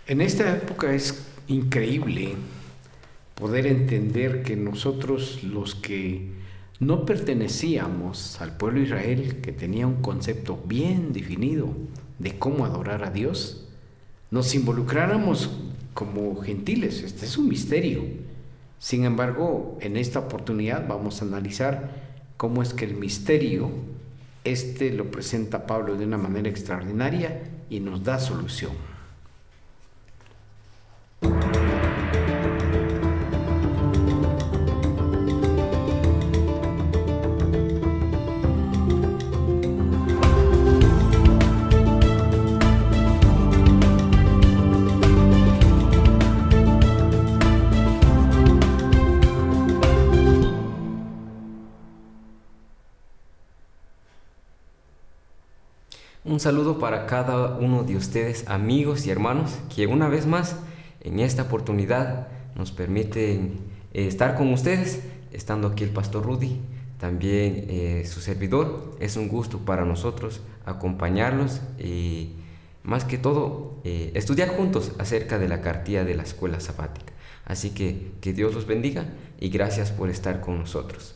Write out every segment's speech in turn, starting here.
En esta época es increíble poder entender que nosotros, los que no pertenecíamos al pueblo de Israel, que tenía un concepto bien definido de cómo adorar a Dios, nos involucráramos como gentiles. Este es un misterio. Sin embargo, en esta oportunidad vamos a analizar cómo es que el misterio lo presenta Pablo de una manera extraordinaria y nos da solución. Un saludo para cada uno de ustedes, amigos y hermanos, que una vez más en esta oportunidad nos permiten estar con ustedes, estando aquí el Pastor Rudy, también su servidor. Es un gusto para nosotros acompañarlos y más que todo estudiar juntos acerca de la cartilla de la escuela sabática. Así que Dios los bendiga y gracias por estar con nosotros.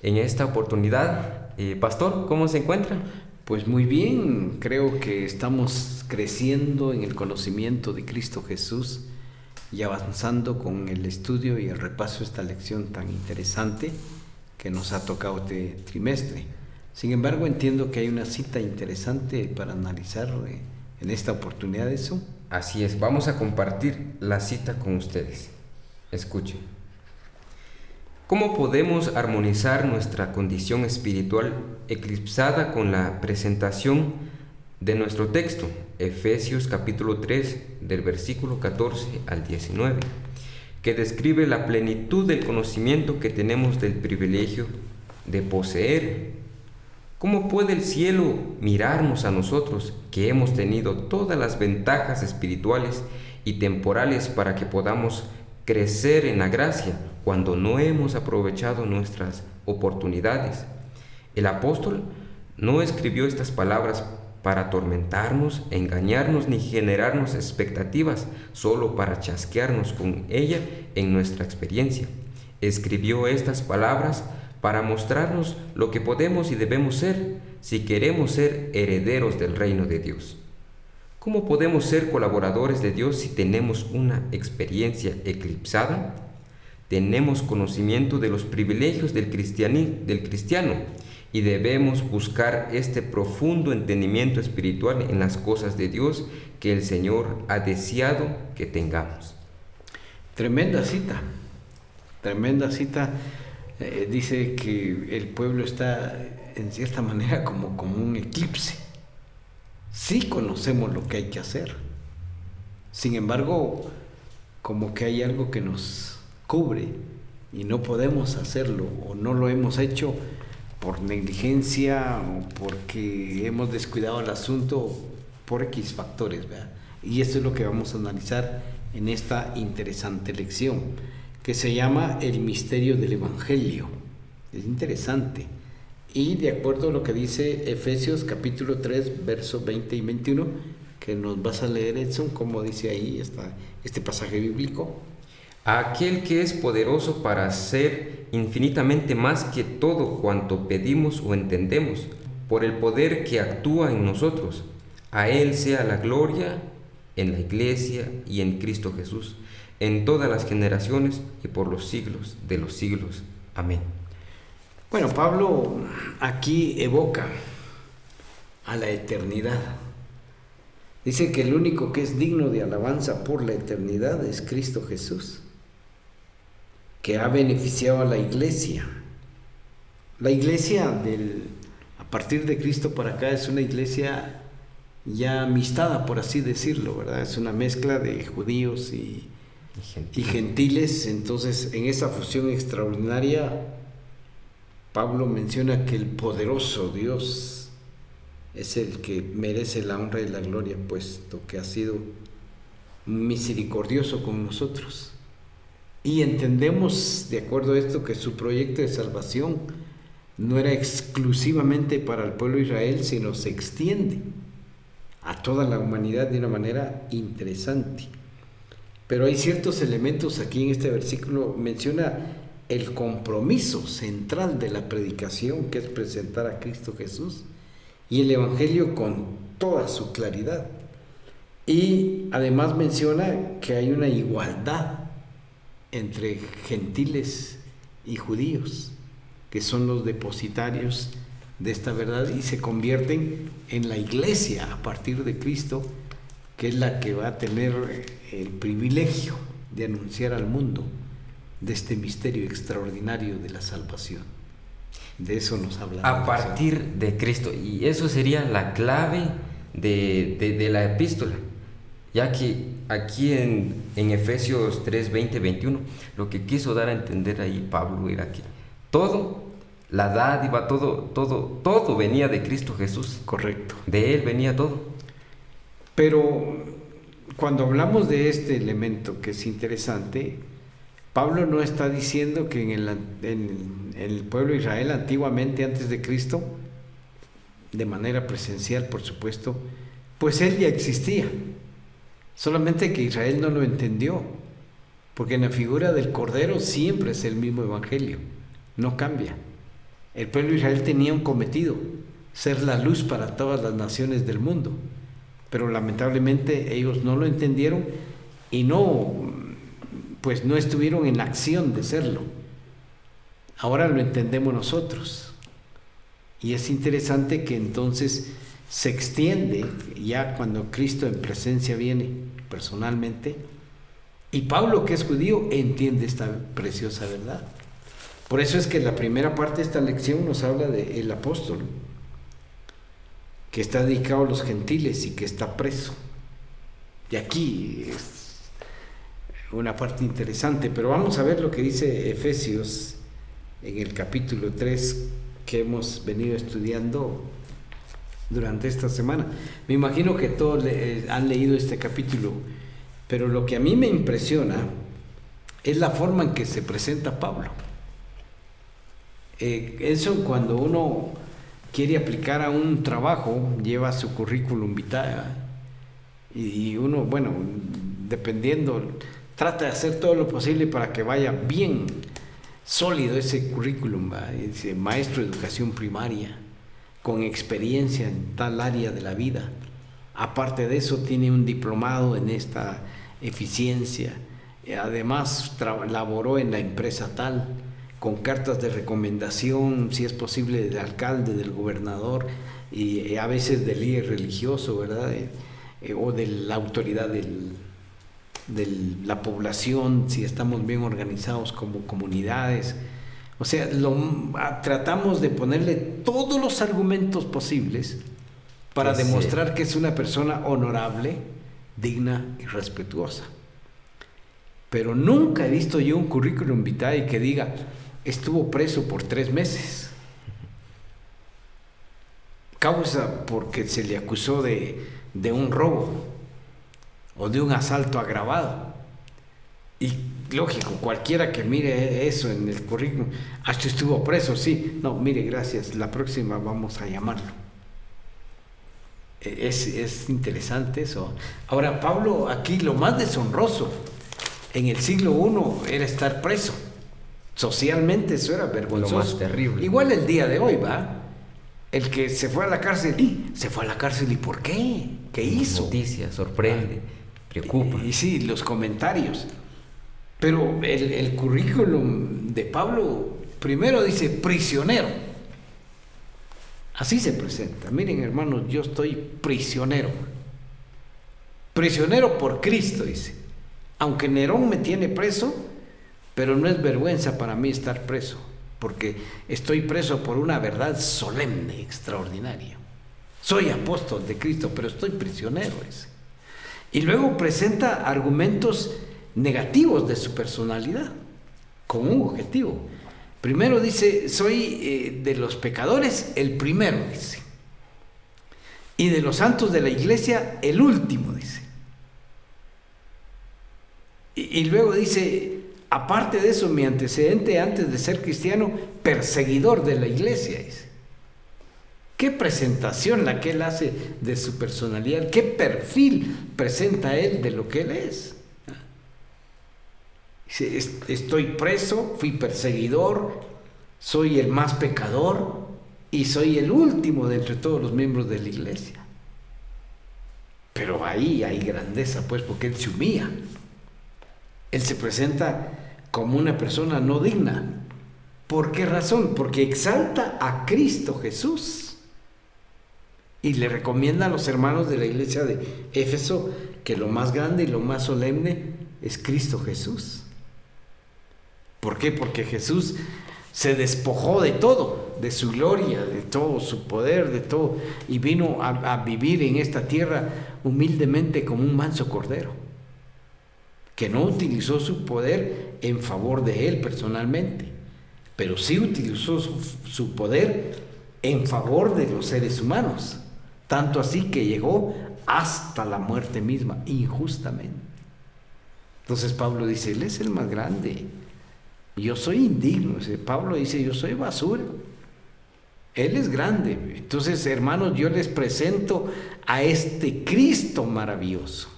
En esta oportunidad, Pastor, ¿cómo se encuentra? Pues muy bien, creo que estamos creciendo en el conocimiento de Cristo Jesús y avanzando con el estudio y el repaso de esta lección tan interesante que nos ha tocado este trimestre. Sin embargo, entiendo que hay una cita interesante para analizar en esta oportunidad eso. Así es, vamos a compartir la cita con ustedes. Escuchen. ¿Cómo podemos armonizar nuestra condición espiritual eclipsada con la presentación de nuestro texto? Efesios capítulo 3, del versículo 14 al 19, que describe la plenitud del conocimiento que tenemos del privilegio de poseer. ¿Cómo puede el cielo mirarnos a nosotros, que hemos tenido todas las ventajas espirituales y temporales para que podamos crecer en la gracia, cuando no hemos aprovechado nuestras oportunidades? El apóstol no escribió estas palabras para atormentarnos, engañarnos ni generarnos expectativas solo para chasquearnos con ella en nuestra experiencia. Escribió estas palabras para mostrarnos lo que podemos y debemos ser si queremos ser herederos del reino de Dios. ¿Cómo podemos ser colaboradores de Dios si tenemos una experiencia eclipsada? Tenemos conocimiento de los privilegios del cristiano y debemos buscar este profundo entendimiento espiritual en las cosas de Dios que el Señor ha deseado que tengamos. Tremenda cita. Dice que el pueblo está en cierta manera como un eclipse. Sí conocemos lo que hay que hacer. Sin embargo, como que hay algo que nos cubre y no podemos hacerlo, o no lo hemos hecho por negligencia o porque hemos descuidado el asunto, por X factores, ¿verdad? Y esto es lo que vamos a analizar en esta interesante lección, que se llama el misterio del Evangelio. Es interesante. Y de acuerdo a lo que dice Efesios capítulo 3, versos 20 y 21, que nos vas a leer, Edson, como dice ahí este pasaje bíblico. A aquel que es poderoso para hacer infinitamente más que todo cuanto pedimos o entendemos, por el poder que actúa en nosotros. A Él sea la gloria en la Iglesia y en Cristo Jesús, en todas las generaciones y por los siglos de los siglos. Amén. Bueno, Pablo aquí evoca a la eternidad. Dice que el único que es digno de alabanza por la eternidad es Cristo Jesús, que ha beneficiado a la iglesia. La iglesia a partir de Cristo para acá es una iglesia ya amistada, por así decirlo, ¿verdad? Es una mezcla de judíos y gentiles. Entonces, en esa fusión extraordinaria, Pablo menciona que el poderoso Dios es el que merece la honra y la gloria, puesto que ha sido misericordioso con nosotros. Y entendemos, de acuerdo a esto, que su proyecto de salvación no era exclusivamente para el pueblo de Israel, sino se extiende a toda la humanidad de una manera interesante. Pero hay ciertos elementos aquí en este versículo, menciona el compromiso central de la predicación, que es presentar a Cristo Jesús y el Evangelio con toda su claridad. Y además menciona que hay una igualdad entre gentiles y judíos, que son los depositarios de esta verdad y se convierten en la iglesia a partir de Cristo, que es la que va a tener el privilegio de anunciar al mundo de este misterio extraordinario de la salvación. De eso nos habla. A partir de Cristo. Y eso sería la clave de la epístola. Ya que aquí en Efesios 3, 20, 21, lo que quiso dar a entender ahí Pablo era que todo, la dádiva, todo venía de Cristo Jesús. Correcto. De Él venía todo. Pero cuando hablamos de este elemento que es interesante, Pablo no está diciendo que en el pueblo de Israel antiguamente, antes de Cristo, de manera presencial, por supuesto, pues Él ya existía. Solamente que Israel no lo entendió, porque en la figura del Cordero siempre es el mismo Evangelio, no cambia. El pueblo de Israel tenía un cometido, ser la luz para todas las naciones del mundo, pero lamentablemente ellos no lo entendieron y no estuvieron en la acción de serlo. Ahora lo entendemos nosotros, y es interesante que entonces se extiende ya cuando Cristo en presencia viene personalmente, y Pablo, que es judío, entiende esta preciosa verdad. Por eso es que la primera parte de esta lección nos habla del apóstol, que está dedicado a los gentiles y que está preso. Y aquí es una parte interesante, pero vamos a ver lo que dice Efesios en el capítulo 3, que hemos venido estudiando durante esta semana. Me imagino que todos han leído este capítulo, pero lo que a mí me impresiona es la forma en que se presenta Pablo. Eso, cuando uno quiere aplicar a un trabajo, lleva su currículum vitae, y uno, bueno, dependiendo, trata de hacer todo lo posible para que vaya bien sólido ese currículum, dice maestro de educación primaria, con experiencia en tal área de la vida. Aparte de eso, tiene un diplomado en esta eficiencia. Además, laboró en la empresa tal, con cartas de recomendación, si es posible, del alcalde, del gobernador, y a veces del líder religioso, ¿verdad? O de la autoridad de la población, si estamos bien organizados como comunidades. O sea, tratamos de ponerle todos los argumentos posibles para demostrar que es una persona honorable, digna y respetuosa. Pero nunca he visto yo un currículum vitae que diga, estuvo preso por 3 meses. Causa porque se le acusó de un robo o de un asalto agravado. Y lógico, cualquiera que mire eso en el currículum, hasta estuvo preso, sí. No, mire, gracias, la próxima vamos a llamarlo. Es interesante eso. Ahora, Pablo, aquí lo más deshonroso en el siglo I era estar preso. Socialmente eso era vergonzoso. Lo más terrible. Igual el día de hoy, ¿va? El que se fue a la cárcel, ¿y por qué? ¿Qué hizo? Noticias, sorprende, preocupa. Y sí, los comentarios. Pero el currículum de Pablo primero dice prisionero. Así se presenta. Miren, hermanos, yo estoy prisionero. Prisionero por Cristo, dice. Aunque Nerón me tiene preso, pero no es vergüenza para mí estar preso, porque estoy preso por una verdad solemne, extraordinaria. Soy apóstol de Cristo, pero estoy prisionero, dice. Y luego presenta argumentos negativos de su personalidad, con un objetivo. Primero dice, soy de los pecadores el primero, dice. Y de los santos de la iglesia el último, dice. Y luego dice, aparte de eso, mi antecedente antes de ser cristiano, perseguidor de la iglesia, dice. Qué presentación la que él hace de su personalidad, qué perfil presenta él de lo que él es. Dice, estoy preso, fui perseguidor, soy el más pecador y soy el último de entre todos los miembros de la iglesia. Pero ahí hay grandeza, pues, porque él se humilla. Él se presenta como una persona no digna. ¿Por qué razón? Porque exalta a Cristo Jesús. Y le recomienda a los hermanos de la iglesia de Éfeso que lo más grande y lo más solemne es Cristo Jesús. ¿Por qué? Porque Jesús se despojó de todo, de su gloria, de todo su poder, de todo, y vino a vivir en esta tierra humildemente como un manso cordero, que no utilizó su poder en favor de él personalmente, pero sí utilizó su poder en favor de los seres humanos, tanto así que llegó hasta la muerte misma, injustamente. Entonces Pablo dice, él es el más grande, yo soy indigno. Pablo dice, yo soy basura, él es grande. Entonces, hermanos, yo les presento a este Cristo maravilloso,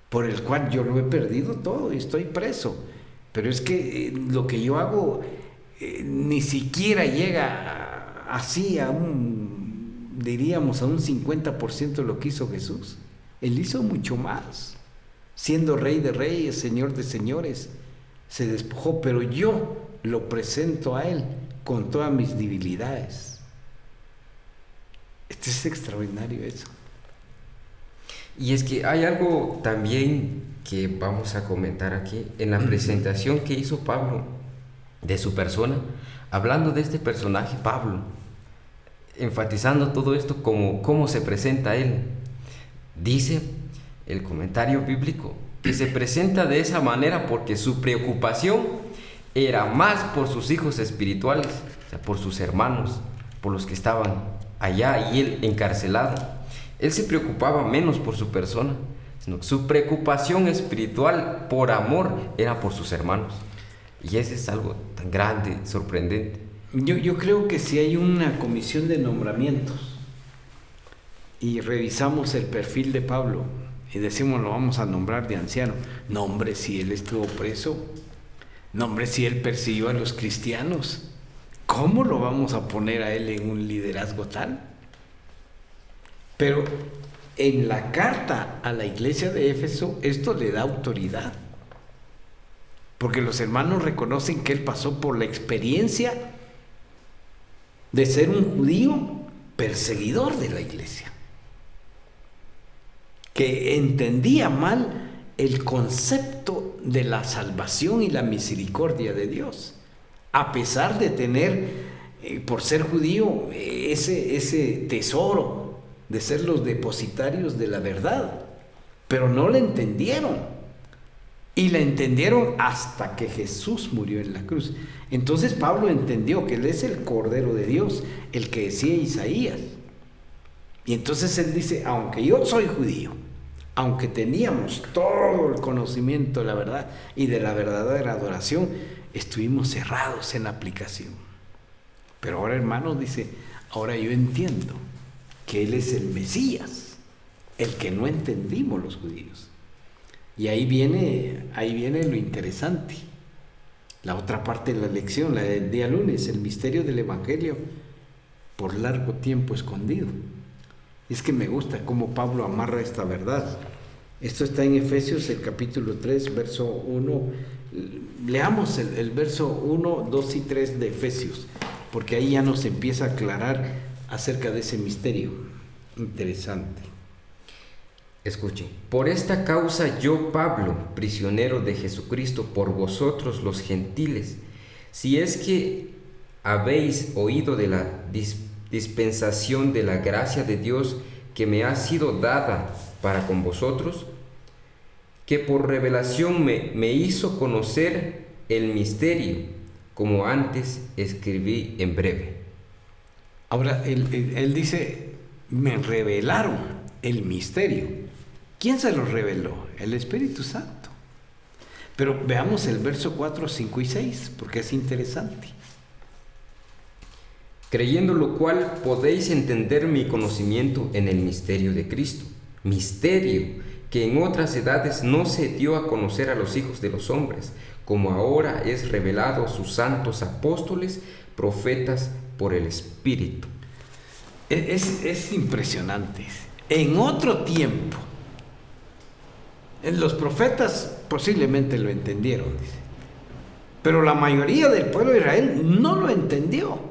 por el cual yo lo he perdido todo y estoy preso. Pero es que lo que yo hago ni siquiera llega así a diríamos a un 50% de lo que hizo Jesús. Él hizo mucho más, siendo Rey de Reyes, Señor de Señores, se despojó, pero yo lo presento a él con todas mis debilidades. Es extraordinario eso. Y es que hay algo también que vamos a comentar aquí en la presentación que hizo Pablo de su persona, hablando de este personaje Pablo, enfatizando todo esto como cómo se presenta él. Dice el comentario bíblico que se presenta de esa manera porque su preocupación era más por sus hijos espirituales, o sea, por sus hermanos, por los que estaban allá y él encarcelado. Él se preocupaba menos por su persona, sino que su preocupación espiritual por amor era por sus hermanos. Y ese es algo tan grande, sorprendente. Yo creo que si hay una comisión de nombramientos y revisamos el perfil de Pablo y decimos, lo vamos a nombrar de anciano. No, hombre, si él estuvo preso. No, hombre, si él persiguió a los cristianos. ¿Cómo lo vamos a poner a él en un liderazgo tal? Pero en la carta a la iglesia de Éfeso, esto le da autoridad. Porque los hermanos reconocen que él pasó por la experiencia de ser un judío perseguidor de la iglesia, que entendía mal el concepto de la salvación y la misericordia de Dios, a pesar de tener, por ser judío, ese tesoro de ser los depositarios de la verdad, pero no la entendieron. Y la entendieron hasta que Jesús murió en la cruz. Entonces Pablo entendió que él es el Cordero de Dios, el que decía Isaías. Y entonces él dice, aunque yo soy judío, aunque teníamos todo el conocimiento de la verdad y de la verdadera adoración, estuvimos cerrados en la aplicación. Pero ahora, hermanos, dice, ahora yo entiendo que él es el Mesías, el que no entendimos los judíos. Y ahí viene lo interesante, la otra parte de la lección, la del día lunes, el misterio del Evangelio por largo tiempo escondido. Es que me gusta cómo Pablo amarra esta verdad. Esto está en Efesios, el capítulo 3, verso 1. Leamos el verso 1, 2 y 3 de Efesios, porque ahí ya nos empieza a aclarar acerca de ese misterio interesante. Escuchen. Por esta causa yo, Pablo, prisionero de Jesucristo por vosotros los gentiles, si es que habéis oído de la dispensación de la gracia de Dios que me ha sido dada para con vosotros, que por revelación me hizo conocer el misterio, como antes escribí en breve. Ahora, él dice, me revelaron el misterio. ¿Quién se lo reveló? El Espíritu Santo. Pero veamos el verso 4, 5 y 6, porque es interesante. Creyendo lo cual podéis entender mi conocimiento en el misterio de Cristo, misterio que en otras edades no se dio a conocer a los hijos de los hombres, como ahora es revelado a sus santos apóstoles, profetas por el Espíritu. Es impresionante. En otro tiempo, los profetas posiblemente lo entendieron, dice, pero la mayoría del pueblo de Israel no lo entendió.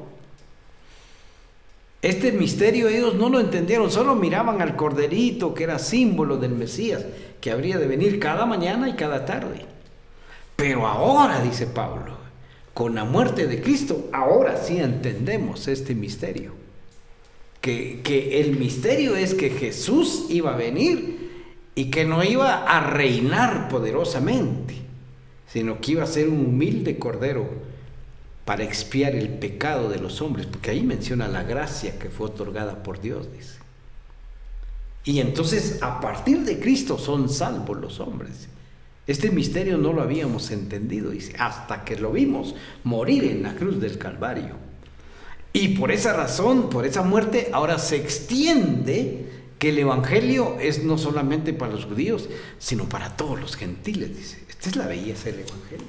Este misterio ellos no lo entendieron, solo miraban al corderito que era símbolo del Mesías, que habría de venir cada mañana y cada tarde. Pero ahora, dice Pablo, con la muerte de Cristo, ahora sí entendemos este misterio. Que el misterio es que Jesús iba a venir y que no iba a reinar poderosamente, sino que iba a ser un humilde cordero para expiar el pecado de los hombres, porque ahí menciona la gracia que fue otorgada por Dios, dice. Y entonces a partir de Cristo son salvos los hombres. Este misterio no lo habíamos entendido, dice, hasta que lo vimos morir en la cruz del Calvario. Y por esa razón, por esa muerte, ahora se extiende que el evangelio es no solamente para los judíos, sino para todos los gentiles, dice. Esta es la belleza del evangelio,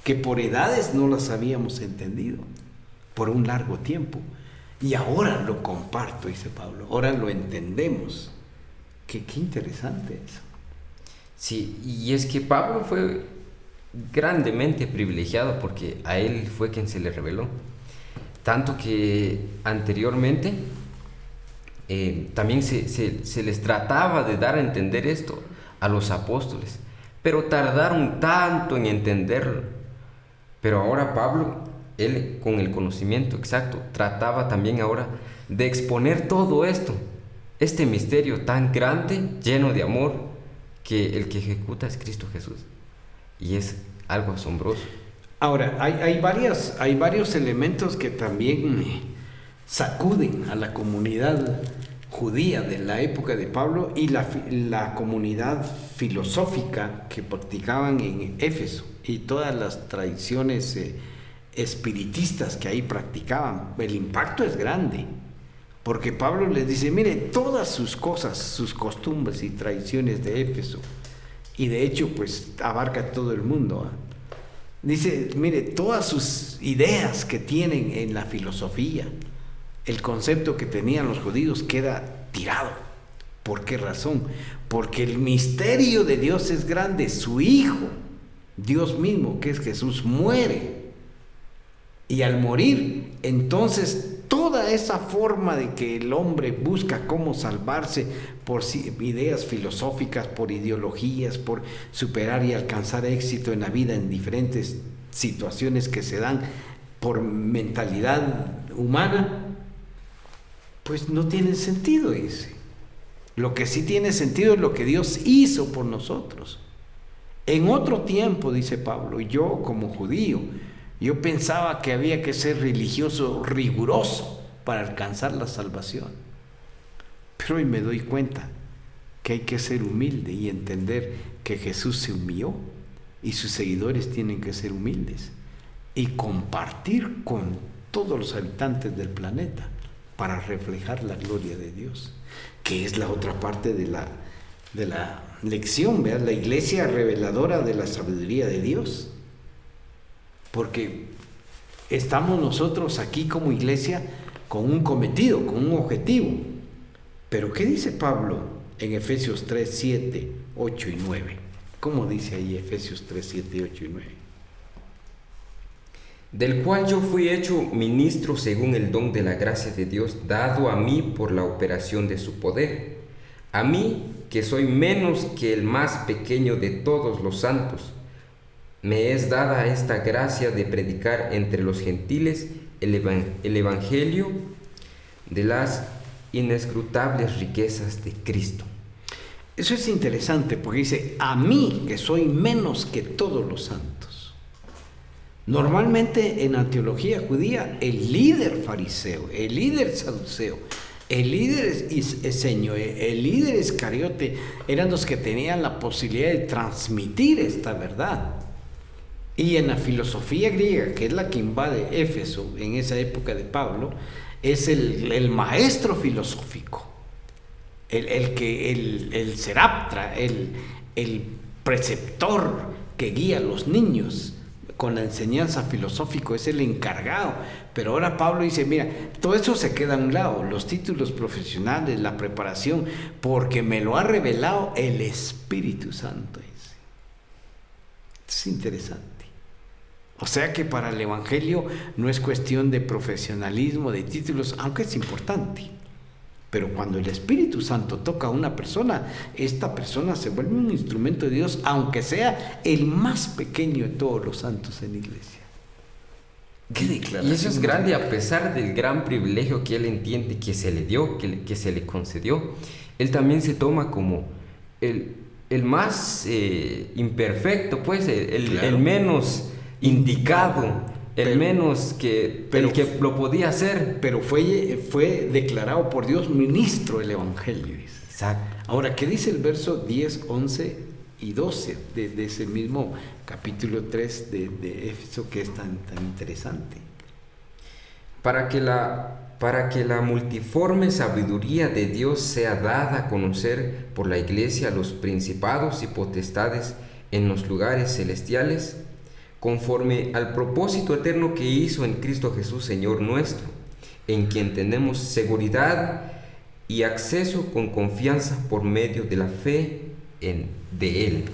que por edades no las habíamos entendido, por un largo tiempo. Y ahora lo comparto, dice Pablo, ahora lo entendemos. Qué interesante eso. Sí, y es que Pablo fue grandemente privilegiado porque a él fue quien se le reveló. Tanto que anteriormente también se les trataba de dar a entender esto a los apóstoles, pero tardaron tanto en entenderlo. Pero ahora Pablo, él con el conocimiento exacto, trataba también ahora de exponer todo esto, este misterio tan grande, lleno de amor, que el que ejecuta es Cristo Jesús. Y es algo asombroso. Ahora, hay varios elementos que también sacuden a la comunidad judía de la época de Pablo y la comunidad filosófica que practicaban en Éfeso y todas las tradiciones espiritistas que ahí practicaban. El impacto es grande, porque Pablo les dice, mire, todas sus cosas, sus costumbres y tradiciones de Éfeso, y de hecho pues abarca todo el mundo, dice, mire, todas sus ideas que tienen en la filosofía, el concepto que tenían los judíos queda tirado. ¿Por qué razón? Porque el misterio de Dios es grande. Su Hijo, Dios mismo, que es Jesús, muere. Y al morir, entonces toda esa forma de que el hombre busca cómo salvarse por ideas filosóficas, por ideologías, por superar y alcanzar éxito en la vida en diferentes situaciones que se dan por mentalidad humana, pues no tiene sentido, dice. Lo que sí tiene sentido es lo que Dios hizo por nosotros. En otro tiempo, dice Pablo, yo como judío, yo pensaba que había que ser religioso riguroso para alcanzar la salvación. Pero hoy me doy cuenta que hay que ser humilde y entender que Jesús se humilló y sus seguidores tienen que ser humildes y compartir con todos los habitantes del planeta para reflejar la gloria de Dios, que es la otra parte de la lección, ¿verdad? La iglesia reveladora de la sabiduría de Dios. Porque estamos nosotros aquí como iglesia con un cometido, con un objetivo. Pero ¿qué dice Pablo en Efesios 3, 7, 8 y 9? ¿Cómo dice ahí Efesios 3, 7, 8 y 9? Del cual yo fui hecho ministro según el don de la gracia de Dios dado a mí por la operación de su poder. A mí, que soy menos que el más pequeño de todos los santos, me es dada esta gracia de predicar entre los gentiles el evangelio de las inescrutables riquezas de Cristo. Eso es interesante porque dice, a mí que soy menos que todos los santos. Normalmente en la teología judía, el líder fariseo, el líder saduceo, el líder eseño, el líder iscariote eran los que tenían la posibilidad de transmitir esta verdad. Y en la filosofía griega, que es la que invade Éfeso en esa época de Pablo, es el maestro filosófico, el seraptra, el preceptor que guía a los niños con la enseñanza filosófica, es el encargado. Pero ahora Pablo dice, mira, todo eso se queda a un lado, los títulos profesionales, la preparación, porque me lo ha revelado el Espíritu Santo, dice. Es interesante. O sea que para el Evangelio no es cuestión de profesionalismo, de títulos, aunque es importante. Pero cuando el Espíritu Santo toca a una persona, esta persona se vuelve un instrumento de Dios, aunque sea el más pequeño de todos los santos en la iglesia. ¿Qué declaración? Y eso es grande a pesar del gran privilegio que él entiende que se le dio, que se le concedió. Él también se toma como el más imperfecto, pues, claro, el menos indicado, el que lo podía hacer. Pero fue declarado por Dios ministro del Evangelio. Exacto. Ahora, ¿qué dice el verso 10, 11 y 12 de ese mismo capítulo 3 de Éfeso, que es tan interesante? Para que la multiforme sabiduría de Dios sea dada a conocer por la iglesia a los principados y potestades en los lugares celestiales, conforme al propósito eterno que hizo en Cristo Jesús, Señor nuestro, en quien tenemos seguridad y acceso con confianza por medio de la fe de Él.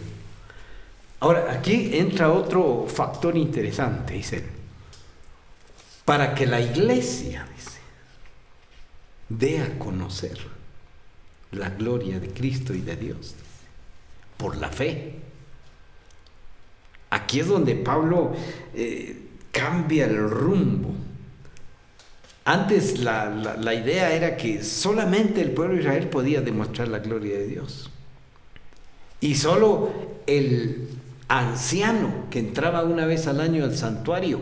Ahora, aquí entra otro factor interesante, dice, para que la iglesia, dice, dé a conocer la gloria de Cristo y de Dios, dice, por la fe. Aquí es donde Pablo cambia el rumbo. Antes la idea era que solamente el pueblo de Israel podía demostrar la gloria de Dios. Y solo el anciano que entraba una vez al año al santuario,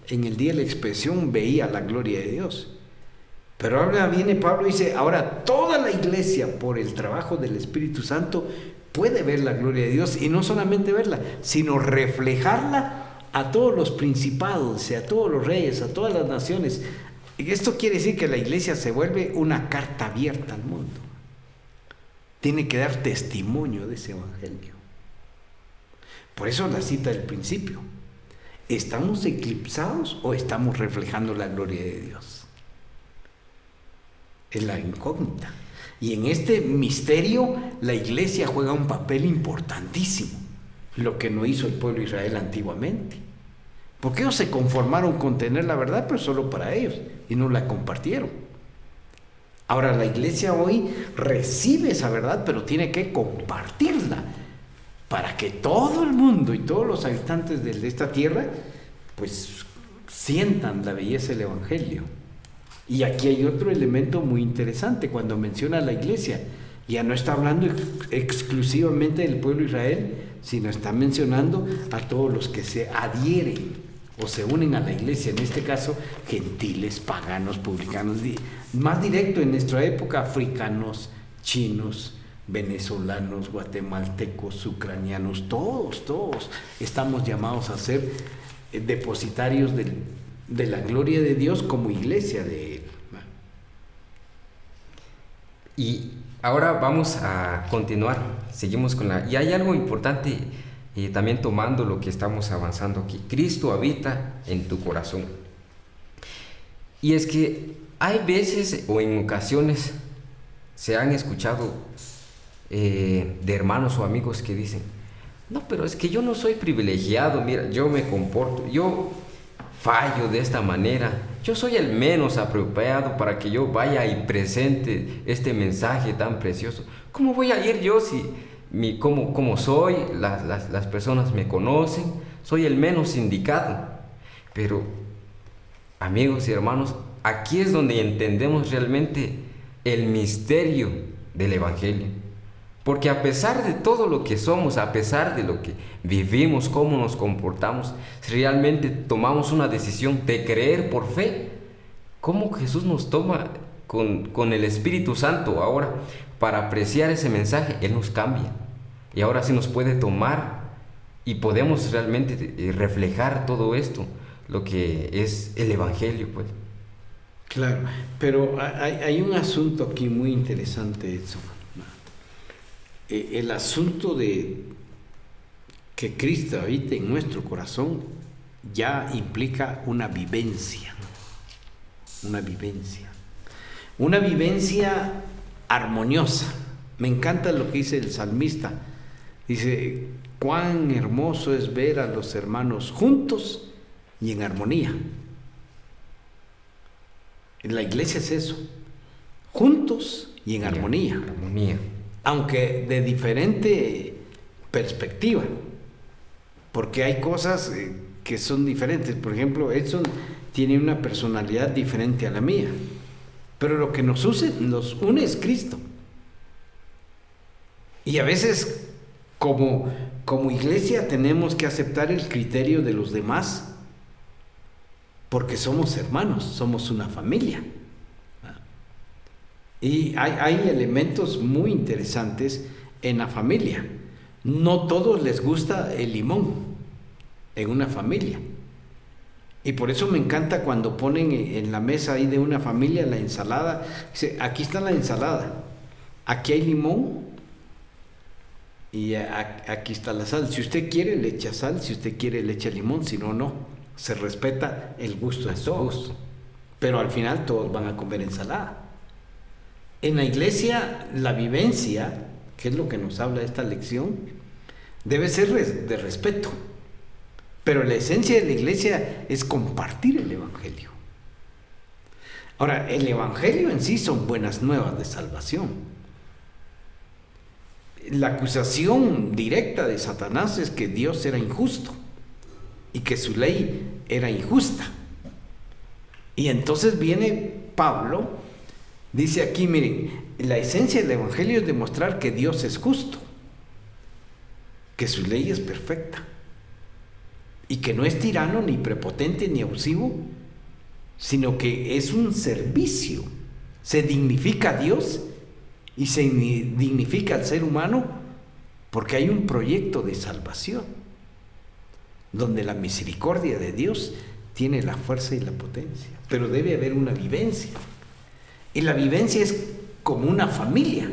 en el día de la expiación, veía la gloria de Dios. Pero ahora viene Pablo y dice, ahora toda la iglesia, por el trabajo del Espíritu Santo, puede ver la gloria de Dios, y no solamente verla, sino reflejarla a todos los principados, a todos los reyes, a todas las naciones. Y esto quiere decir que la iglesia se vuelve una carta abierta al mundo. Tiene que dar testimonio de ese evangelio. Por eso la cita del principio. ¿Estamos eclipsados o estamos reflejando la gloria de Dios? Es la incógnita. Y en este misterio la iglesia juega un papel importantísimo, lo que no hizo el pueblo de Israel antiguamente. Porque ellos se conformaron con tener la verdad, pero solo para ellos, y no la compartieron. Ahora la iglesia hoy recibe esa verdad, pero tiene que compartirla, para que todo el mundo y todos los habitantes de esta tierra, pues, sientan la belleza del evangelio. Y aquí hay otro elemento muy interesante cuando menciona a la iglesia. Ya no está hablando exclusivamente del pueblo de Israel, sino está mencionando a todos los que se adhieren o se unen a la iglesia, en este caso gentiles, paganos, publicanos, más directo en nuestra época, africanos, chinos, venezolanos, guatemaltecos, ucranianos, todos estamos llamados a ser depositarios de la gloria de Dios como iglesia de Él. Y ahora vamos a continuar, seguimos con y hay algo importante, también tomando lo que estamos avanzando aquí. Cristo habita en tu corazón. Y es que hay veces o en ocasiones se han escuchado de hermanos o amigos que dicen, no, pero es que yo no soy privilegiado, mira, yo me comporto, yo fallo de esta manera, yo soy el menos apropiado para que yo vaya y presente este mensaje tan precioso. ¿Cómo voy a ir yo si como soy, las personas me conocen, soy el menos indicado? Pero, amigos y hermanos, aquí es donde entendemos realmente el misterio del evangelio. Porque a pesar de todo lo que somos, a pesar de lo que vivimos, cómo nos comportamos, si realmente tomamos una decisión de creer por fe, cómo Jesús nos toma con el Espíritu Santo ahora para apreciar ese mensaje, Él nos cambia. Y ahora sí nos puede tomar y podemos realmente reflejar todo esto, lo que es el Evangelio, pues. Claro, pero hay un asunto aquí muy interesante, eso. el asunto de que Cristo habite en nuestro corazón ya implica una vivencia armoniosa. Me encanta lo que dice el salmista. Dice, cuán hermoso es ver a los hermanos juntos y en armonía. En la iglesia es eso, juntos y en armonía. Aunque de diferente perspectiva, porque hay cosas que son diferentes. Por ejemplo, Edson tiene una personalidad diferente a la mía, pero lo que nos une es Cristo. Y a veces como iglesia tenemos que aceptar el criterio de los demás, porque somos hermanos, somos una familia. Y hay elementos muy interesantes en la familia. No todos les gusta el limón en una familia. Y por eso me encanta cuando ponen en la mesa ahí de una familia la ensalada. Dice, aquí está la ensalada, aquí hay limón y aquí está la sal. Si usted quiere le echa sal, si usted quiere le echa limón, si no, no. Se respeta el gusto de todos. Pero al final todos van a comer ensalada. En la iglesia, la vivencia, que es lo que nos habla esta lección, debe ser de respeto. Pero la esencia de la iglesia es compartir el evangelio. Ahora, el evangelio en sí son buenas nuevas de salvación. La acusación directa de Satanás es que Dios era injusto y que su ley era injusta. Y entonces viene Pablo, dice aquí, miren, la esencia del evangelio es demostrar que Dios es justo, que su ley es perfecta y que no es tirano, ni prepotente, ni abusivo, sino que es un servicio. Se dignifica a Dios y se dignifica al ser humano porque hay un proyecto de salvación donde la misericordia de Dios tiene la fuerza y la potencia, pero debe haber una vivencia, y la vivencia es como una familia.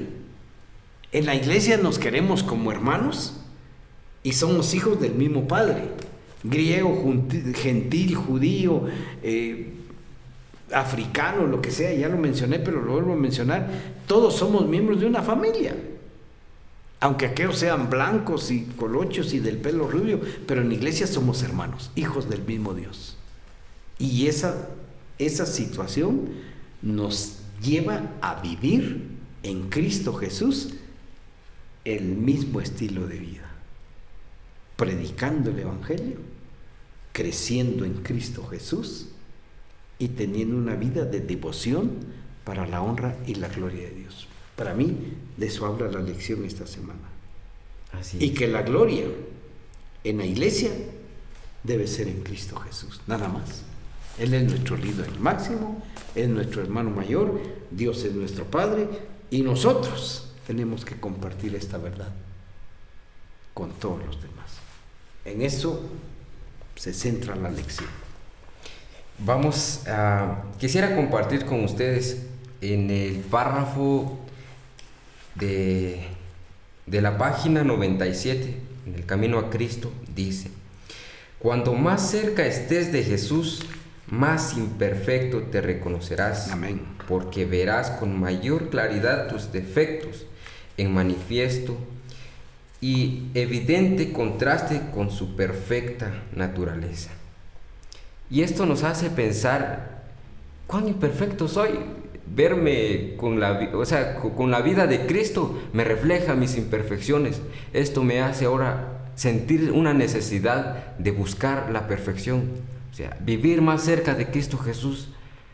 En la iglesia nos queremos como hermanos y somos hijos del mismo Padre, griego, gentil, judío, africano, lo que sea. Ya lo mencioné, pero lo vuelvo a mencionar. Todos somos miembros de una familia, aunque aquellos sean blancos y colochos y del pelo rubio, pero en la iglesia somos hermanos, hijos del mismo Dios. Y esa situación nos lleva a vivir en Cristo Jesús el mismo estilo de vida, predicando el evangelio, creciendo en Cristo Jesús y teniendo una vida de devoción para la honra y la gloria de Dios. Para mí, de eso habla la lección esta semana. Así es. Y que la gloria en la iglesia debe ser en Cristo Jesús, nada más. Él es nuestro líder máximo, es nuestro hermano mayor, Dios es nuestro Padre, y nosotros tenemos que compartir esta verdad con todos los demás. En eso se centra la lección. Quisiera compartir con ustedes en el párrafo de la página 97, en el Camino a Cristo, dice: cuando más cerca estés de Jesús, más imperfecto te reconocerás. Amén. Porque verás con mayor claridad tus defectos en manifiesto y evidente contraste con su perfecta naturaleza. Y esto nos hace pensar cuán imperfecto soy. Verme con la vida de Cristo me refleja mis imperfecciones. Esto me hace ahora sentir una necesidad de buscar la perfección. O sea, vivir más cerca de Cristo Jesús.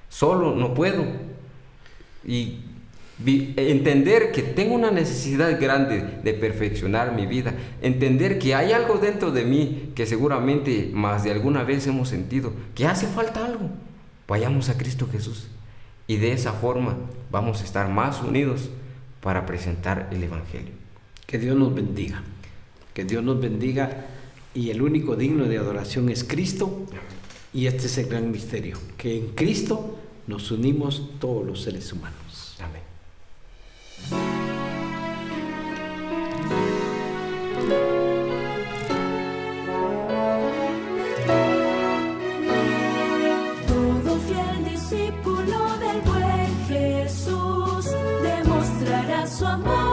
Solo no puedo. Y entender que tengo una necesidad grande de perfeccionar mi vida. Entender que hay algo dentro de mí que seguramente más de alguna vez hemos sentido, que hace falta algo. Vayamos a Cristo Jesús. Y de esa forma vamos a estar más unidos para presentar el Evangelio. Que Dios nos bendiga. Que Dios nos bendiga. Y el único digno de adoración es Cristo. Y este es el gran misterio, que en Cristo nos unimos todos los seres humanos. Amén. su amor.